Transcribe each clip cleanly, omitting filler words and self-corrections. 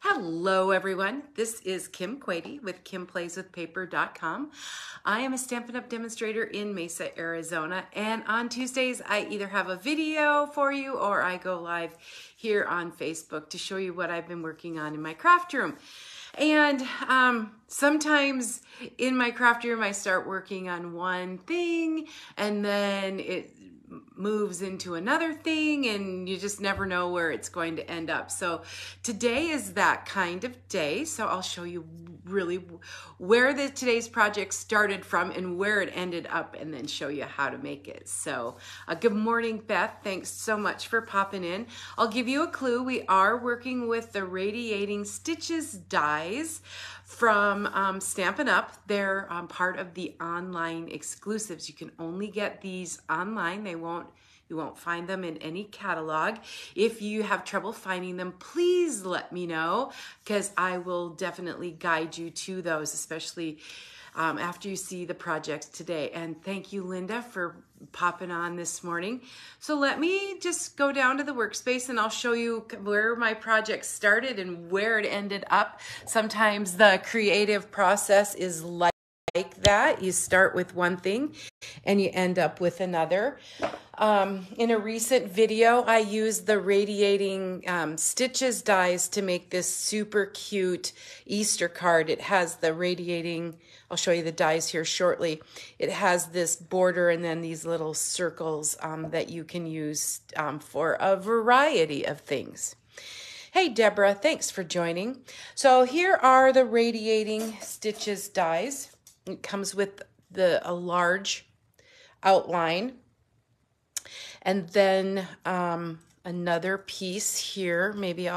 Hello everyone, this is Kim Quady with KimPlaysWithPaper.com. I am a Stampin' Up! Demonstrator in Mesa, Arizona, and on Tuesdays I either have a video for you or I go live here on Facebook to show you what I've been working on in my craft room. And sometimes in my craft room I start working on one thing and then it moves into another thing and you just never know where it's going to end up. So today is that kind of day. So I'll show you really where today's project started from and where it ended up and then show you how to make it. So good morning, Beth. Thanks so much for popping in. I'll give you a clue. We are working with the Radiating Stitches dies from Stampin' Up! They're part of the online exclusives. You can only get these online. You won't find them in any catalog. If you have trouble finding them, please let me know because I will definitely guide you to those, especially after you see the projects today. And thank you, Linda, for popping on this morning. So let me just go down to the workspace and I'll show you where my project started and where it ended up. Sometimes the creative process is like that. You start with one thing and you end up with another. In a recent video, I used the Radiating Stitches dies to make this super cute Easter card. It has the radiating, I'll show you the dies here shortly. It has this border and then these little circles that you can use for a variety of things. Hey, Deborah, thanks for joining. So here are the Radiating Stitches dies. It comes with a large outline. And then another piece here. Maybe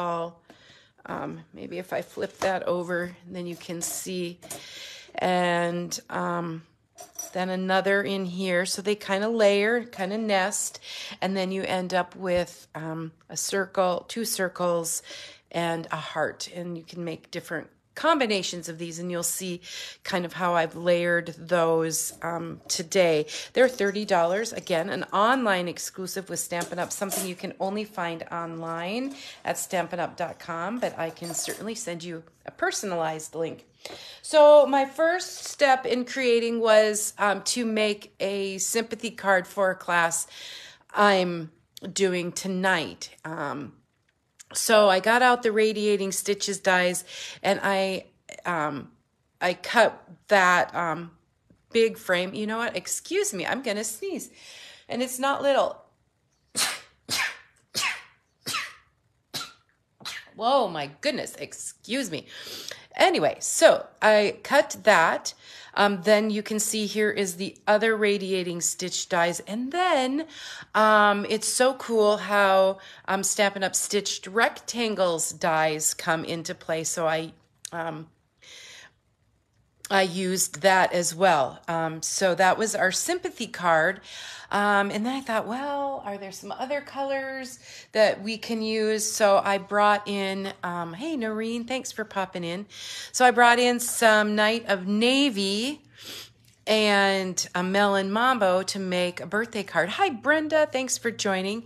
maybe if I flip that over, then you can see. And then another in here. So they kind of layer, kind of nest. And then you end up with a circle, two circles, and a heart. And you can make different combinations of these and you'll see kind of how I've layered those today. They're $30. Again, an online exclusive with Stampin' Up! Something you can only find online at stampinup.com, but I can certainly send you a personalized link. So my first step in creating was to make a sympathy card for a class I'm doing tonight. So I got out the Radiating Stitches dies and I cut that big frame. You know what? Excuse me, I'm going to sneeze. And it's not little. Whoa, my goodness, excuse me. Anyway, so I cut that. Then you can see here is the other Radiating Stitch dies. And then it's so cool how Stampin' Up! Stitched Rectangles dies come into play. So I used that as well. So that was our sympathy card. And then I thought, well, are there some other colors that we can use? So I brought in, hey, Noreen, thanks for popping in. So I brought in some Night of Navy and a Melon Mambo to make a birthday card. Hi, Brenda, thanks for joining.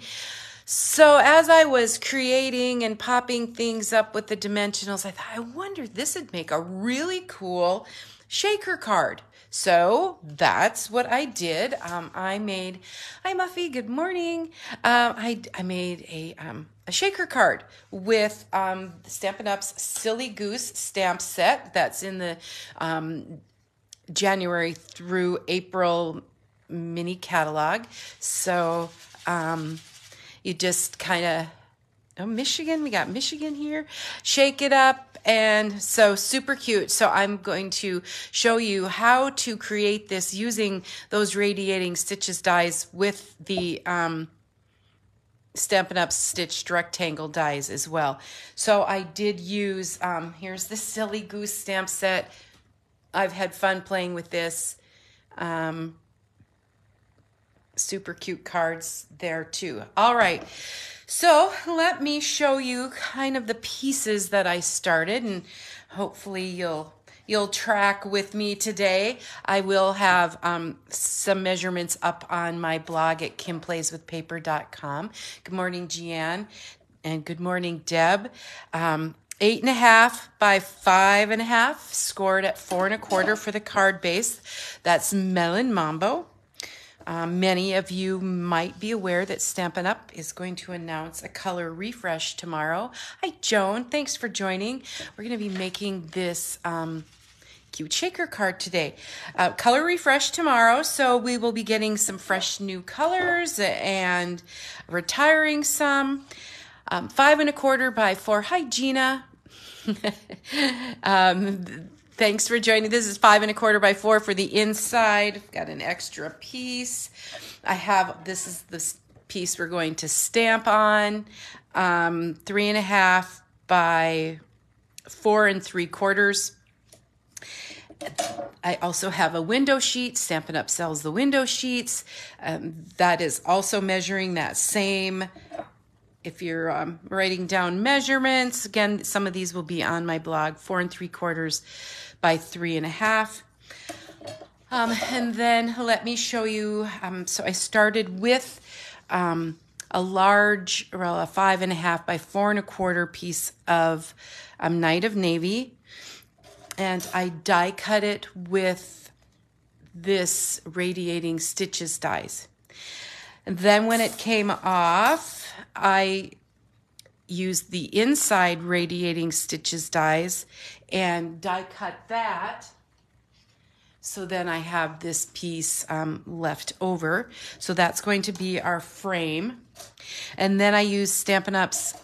So as I was creating and popping things up with the dimensionals, I thought, I wonder this would make a really cool shaker card. So that's what I did. I made, hi Muffy, good morning. I made a shaker card with Stampin' Up's Silly Goose stamp set. That's in the January through April mini catalog. So you just kind of, oh, Michigan, we got Michigan here. Shake it up. And so super cute. So I'm going to show you how to create this using those Radiating Stitches dies with the Stampin' Up! Stitched Rectangle dies as well. So I did use, here's the Silly Goose stamp set. I've had fun playing with this. Super cute cards there too. All right. So let me show you kind of the pieces that I started, and hopefully you'll track with me today. I will have some measurements up on my blog at kimplayswithpaper.com. Good morning, Jeanne, and good morning, Deb. 8.5 by 5.5, scored at 4.25 for the card base. That's Melon Mambo. Many of you might be aware that Stampin' Up! Is going to announce a color refresh tomorrow. Hi, Joan. Thanks for joining. We're going to be making this cute shaker card today. Color refresh tomorrow, so we will be getting some fresh new colors and retiring some. 5.25 by 4. Hi, Gina. Thanks for joining. This is 5.25 by 4 for the inside. I've got an extra piece. This is the piece we're going to stamp on. 3.5 by 4.75. I also have a window sheet. Stampin' Up! Sells the window sheets. That is also measuring that same. If you're writing down measurements, again, some of these will be on my blog, 4.75 by 3.5. And then let me show you, so I started with a 5.5 by 4.25 piece of Night of Navy, and I die cut it with this Radiating Stitches dies. And then when it came off, I used the inside Radiating Stitches dies and die cut that. So then I have this piece left over. So that's going to be our frame. And then I use Stampin' Up's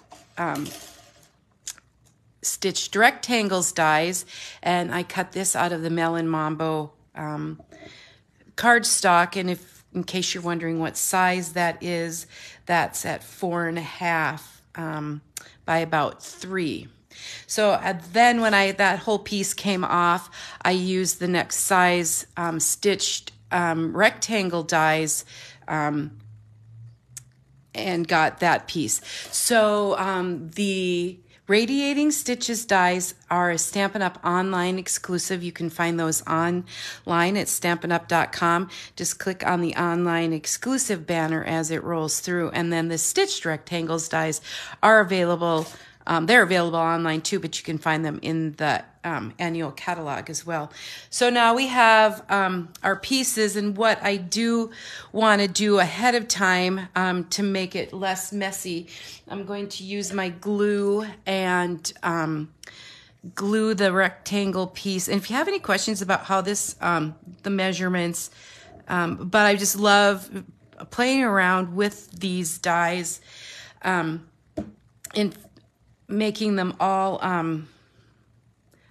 stitched rectangles dies, and I cut this out of the Melon Mambo cardstock. And in case you're wondering what size that is, that's at 4.5 by about 3. So then when that whole piece came off, I used the next size stitched rectangle dies and got that piece. So the Radiating Stitches dies are a Stampin' Up! Online exclusive. You can find those online at stampinup.com. Just click on the online exclusive banner as it rolls through. And then the stitched rectangles dies are available. They're available online too, but you can find them in the annual catalog as well. So now we have our pieces, and what I do want to do ahead of time to make it less messy, I'm going to use my glue and glue the rectangle piece. And if you have any questions about how this, the measurements, but I just love playing around with these dies in making them all,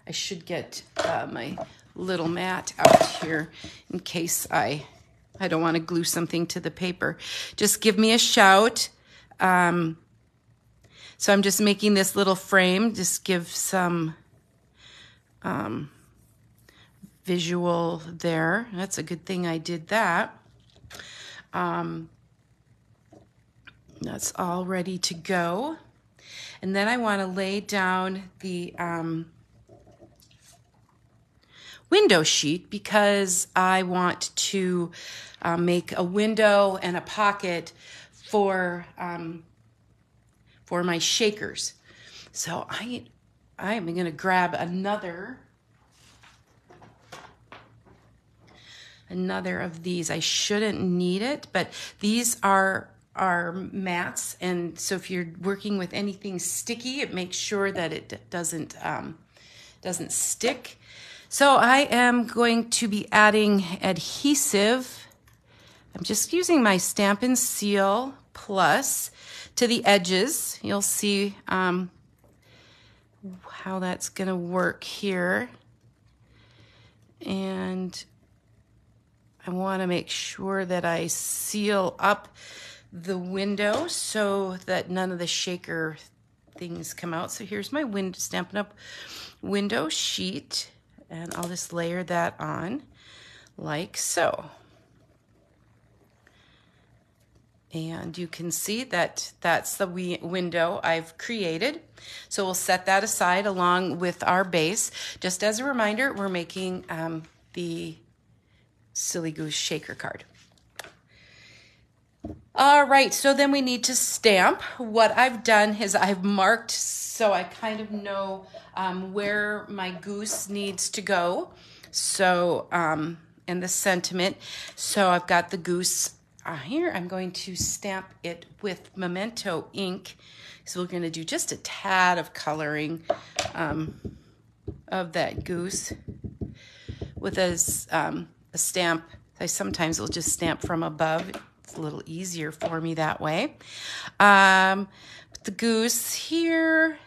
I should get my little mat out here in case I don't want to glue something to the paper. Just give me a shout. So I'm just making this little frame, just give some visual there. That's a good thing I did that. That's all ready to go. And then I want to lay down the window sheet because I want to make a window and a pocket for my shakers. So I am going to grab another of these. I shouldn't need it, but these are mats, and so if you're working with anything sticky, it makes sure that it doesn't stick. So I am going to be adding adhesive. I'm just using my Stampin' Seal Plus to the edges. You'll see how that's going to work here. And I want to make sure that I seal up the window so that none of the shaker things come out. So here's my Stampin' Up! Window sheet, and I'll just layer that on like so. And you can see that that's the window I've created. So we'll set that aside along with our base. Just as a reminder, we're making the Silly Goose shaker card. All right, so then we need to stamp. What I've done is I've marked so I kind of know where my goose needs to go. So, in the sentiment. So I've got the goose here. I'm going to stamp it with Memento ink. So we're going to do just a tad of coloring of that goose with a stamp. I sometimes will just stamp from above. It's a little easier for me that way. Put the goose here.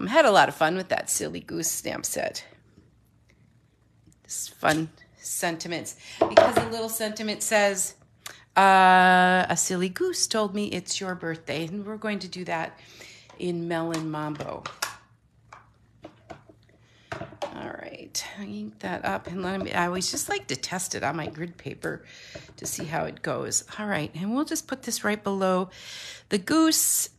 Had a lot of fun with that silly goose stamp set. Just fun sentiments, because the little sentiment says, a silly goose told me it's your birthday, and we're going to do that in Melon Mambo. All right, I ink that up, and I always just like to test it on my grid paper to see how it goes. All right, and we'll just put this right below the goose.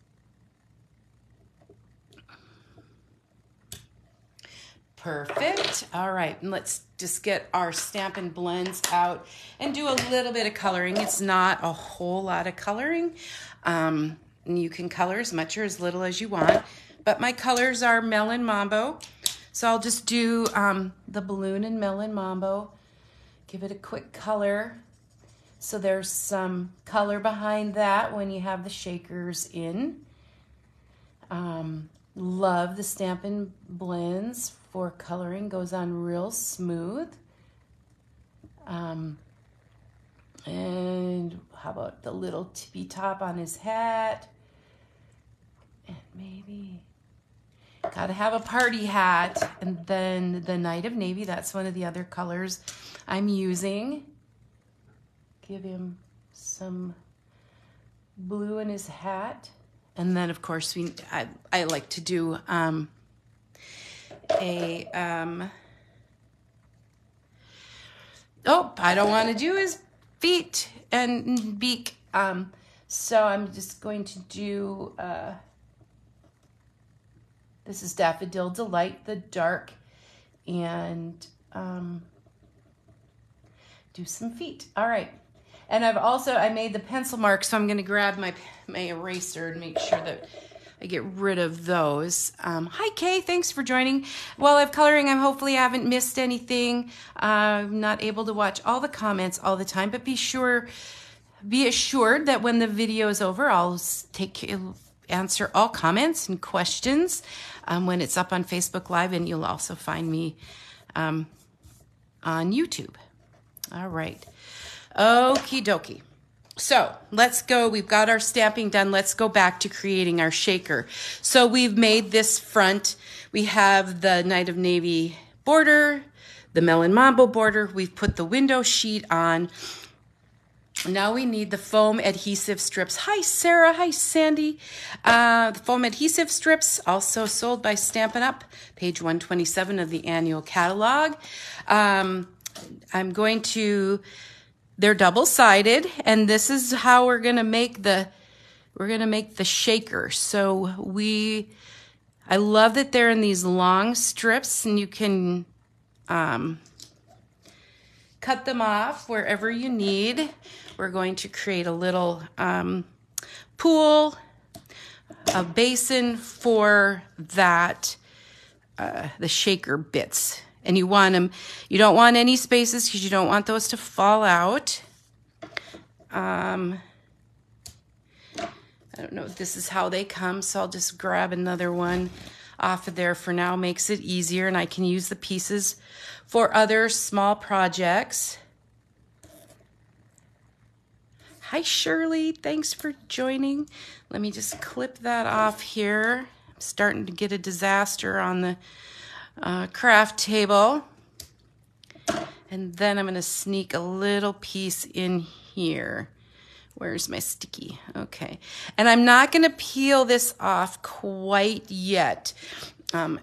Perfect. All right, and let's just get our Stampin' Blends out and do a little bit of coloring. It's not a whole lot of coloring. And you can color as much or as little as you want, but my colors are Melon Mambo. So I'll just do the balloon and Melon Mambo. Give it a quick color. So there's some color behind that when you have the shakers in. Love the Stampin' Blends for coloring. Goes on real smooth. And how about the little tippy top on his hat? And maybe, gotta have a party hat. And then the Night of Navy, that's one of the other colors I'm using. Give him some blue in his hat. And then, of course, I like to do oh, I don't want to do his feet and beak. So I'm just going to do, this is Daffodil Delight, the dark, and do some feet. All right. And I made the pencil mark, so I'm going to grab my eraser and make sure that I get rid of those. Hi, Kay. Thanks for joining. While I'm coloring, hopefully I haven't missed anything. I'm not able to watch all the comments all the time, but be assured that when the video is over, I'll answer all comments and questions when it's up on Facebook Live, and you'll also find me on YouTube. All right. Okie dokie. So let's go. We've got our stamping done. Let's go back to creating our shaker. So we've made this front. We have the Night of Navy border, the Melon Mambo border. We've put the window sheet on. Now we need the foam adhesive strips. Hi, Sarah. Hi, Sandy. The foam adhesive strips, also sold by Stampin' Up, page 127 of the annual catalog. They're double-sided, and this is how we're gonna make the shaker. So I love that they're in these long strips, and you can cut them off wherever you need. We're going to create a little pool, a basin for that, the shaker bits. And you don't want any spaces because you don't want those to fall out. I don't know if this is how they come, so I'll just grab another one off of there for now. Makes it easier, and I can use the pieces for other small projects. Hi, Shirley. Thanks for joining. Let me just clip that off here. I'm starting to get a disaster on the craft table. And then I'm going to sneak a little piece in here. Where's my sticky? Okay. And I'm not going to peel this off quite yet. I'm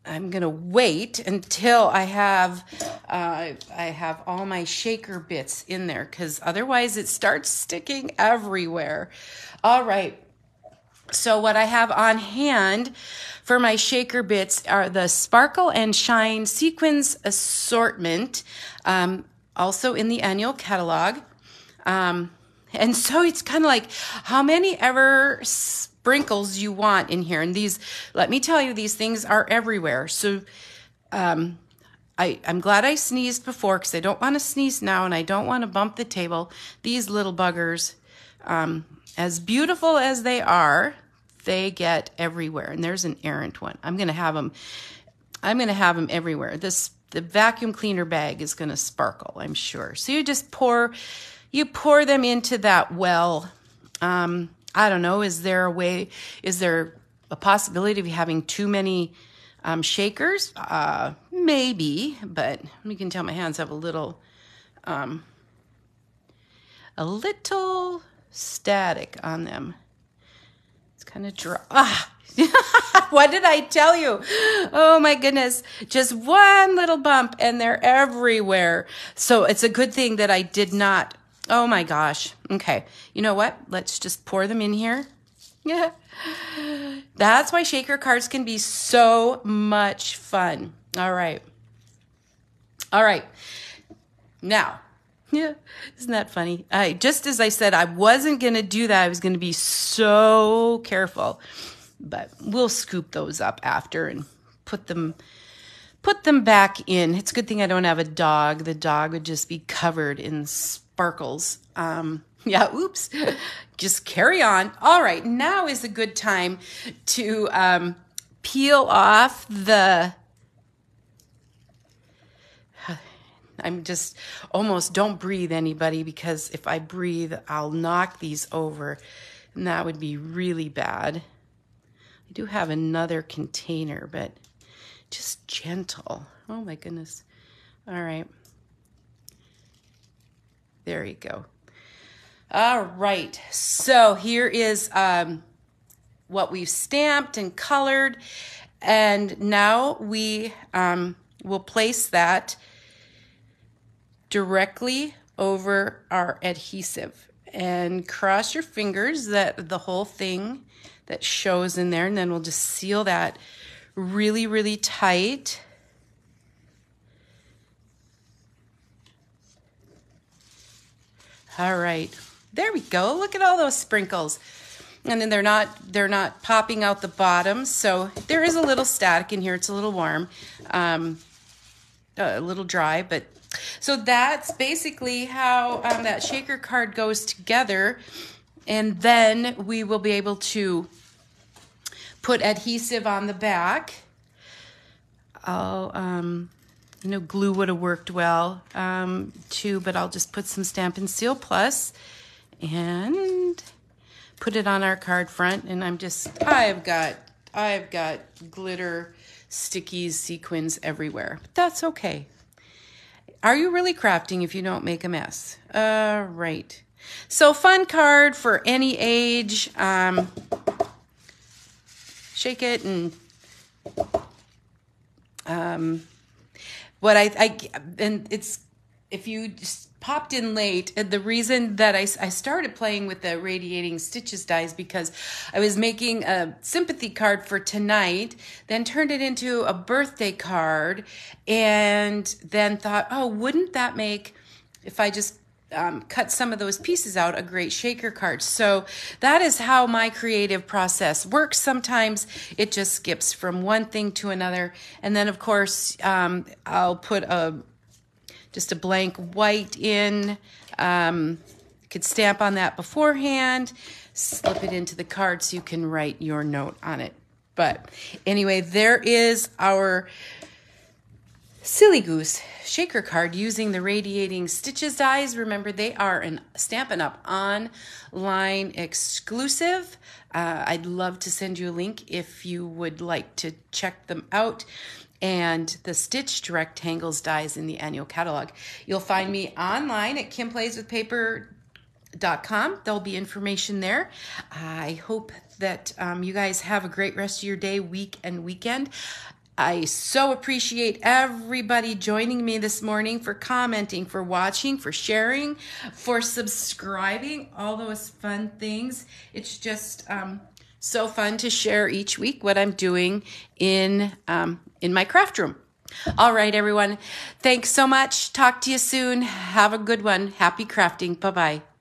going to wait until I have all my shaker bits in there, because otherwise it starts sticking everywhere. All right. So what I have on hand for my shaker bits are the Sparkle and Shine Sequins Assortment. also in the annual catalog. And so it's kind of like how many ever sprinkles you want in here. And these, let me tell you, these things are everywhere. So I'm glad I sneezed before because I don't want to sneeze now and I don't want to bump the table. These little buggers, as beautiful as they are, they get everywhere. And there's an errant one. I'm going to have them everywhere. The vacuum cleaner bag is going to sparkle, I'm sure. So you just pour them into that well. I don't know, is there a possibility of having too many shakers? Maybe, but you can tell my hands have a little static on them. It's kind of dry. What did I tell you? Oh my goodness. Just one little bump and they're everywhere. So it's a good thing that I did not. Oh my gosh. Okay. You know what? Let's just pour them in here. Yeah. That's why shaker cards can be so much fun. All right. All right. Now, yeah, isn't that funny? Just as I said, I wasn't going to do that. I was going to be so careful. But we'll scoop those up after and put them back in. It's a good thing I don't have a dog. The dog would just be covered in sparkles. Yeah, oops. Just carry on. All right, now is a good time to peel off the... I'm just almost don't breathe, anybody, because if I breathe, I'll knock these over, and that would be really bad. I do have another container, but just gentle. Oh my goodness. All right. There you go. All right. So here is what we've stamped and colored. And now we will place that directly over our adhesive. And cross your fingers that the whole thing that shows in there, and then we'll just seal that really, really tight. All right, there we go. Look at all those sprinkles. And then they're not popping out the bottom, so there is a little static in here. It's a little warm, a little dry, but so that's basically how that shaker card goes together. And then we will be able to put adhesive on the back. Glue would have worked well too, but I'll just put some Stampin' Seal Plus and put it on our card front. And I've got glitter, stickies, sequins everywhere. But that's okay. Are you really crafting if you don't make a mess? Right. So fun card for any age. Shake it and if you just popped in late, the reason that I started playing with the Radiating Stitches dies because I was making a sympathy card for tonight, then turned it into a birthday card, and then thought, oh, wouldn't that make, if I just cut some of those pieces out, a great shaker card. So that is how my creative process works. Sometimes it just skips from one thing to another. And then of course, I'll put just a blank white in. You could stamp on that beforehand, slip it into the card so you can write your note on it. But anyway, there is our Silly Goose shaker card using the Radiating Stitches dies. Remember, they are an Stampin' Up! Online exclusive. I'd love to send you a link if you would like to check them out. And the stitched rectangles dies in the annual catalog. You'll find me online at kimplayswithpaper.com. There'll be information there. I hope that you guys have a great rest of your day, week, and weekend. I so appreciate everybody joining me this morning, for commenting, for watching, for sharing, for subscribing, all those fun things. It's just so fun to share each week what I'm doing in my craft room. All right, everyone. Thanks so much. Talk to you soon. Have a good one. Happy crafting. Bye-bye.